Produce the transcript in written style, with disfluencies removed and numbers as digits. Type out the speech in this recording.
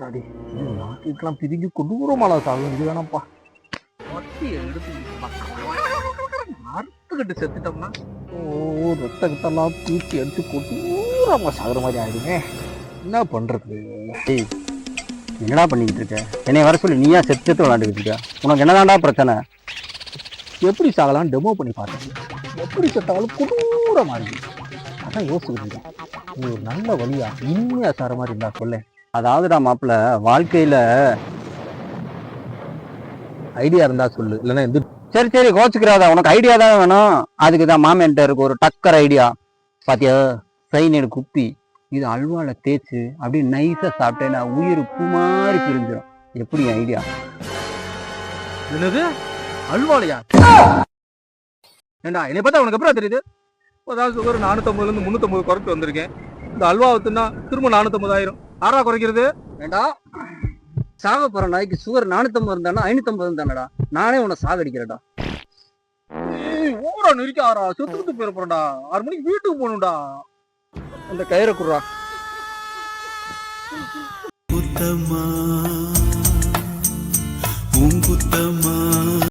நாட்டுக்கெல்லாம் பிரிஞ்சு கொடூரமான சாகும் இது வேணாம்ப்பா. மத்திய எடுத்து அறுத்துக்கிட்டு செத்துட்டோம்னா ரத்தத்தெல்லாம் தூக்கி எடுத்து கொடூரமா சாகுற மாதிரி ஆயிடுமே. என்ன பண்றது? என்னடா பண்ணிக்கிட்டு இருக்க? என்னை வர சொல்லி நீயா செத்து விளாண்டுக்கிட்டு இருக்க? உனக்கு என்னதான்டா பிரச்சனை? எப்படி சாகலாம் டெமோ பண்ணி பார்த்தேன். எப்படி செத்தாலும் கொடூரமா இருக்கு. அதான் யோசிச்சுக்கிட்டு இருக்கேன். நீ ஒரு நல்ல வழியா இனிமையா சார மாதிரி இருந்தா சொல்ல. அதாவதுடா மாப்பிள்ள, வாழ்க்கையில ஐடியா இருந்தா சொல்லு, இல்லைன்னா எந்த. சரி சரி கோச்சுக்கிறாதா, உனக்கு ஐடியா தான் வேணும். அதுக்கு தான் மாமன்ட்ட இருக்கு ஒரு டக்கர் ஐடியா. பாத்தியா, சைனேடு குப்பி இது அல்வால தேய்ச்சு அப்படியே நைஸா சாப்பிட்டேன்னா உயிர் பூ மாதிரி பிரிஞ்சிடும். எப்படி ஐடியா? என்னது அல்வாலையா? ஏண்டா என்னை பார்த்தா உனக்கு எப்பறம் தெரியுது? அதாவது சுகர் 450 350 குறைச்சு வந்திருக்கேன். இந்த அல்வா வித்துனா திரும்ப 450 ஆறா குறைக்கிறது? ஏண்டா சாக போற நாய்க்கு சுகர் 450 இருந்தானா 550 இருந்தானடா. நானே உன்னை சாகடிக்கிறேன்டா. ஊரா நெருக்கி ஆறா செத்துட்டு போயிட போறேன்டா. 6 மணிக்கு வீட்டுக்கு போகணும்டா. அந்த கயிறை குடுறா. குத்தம்மா உன் குத்தம்மா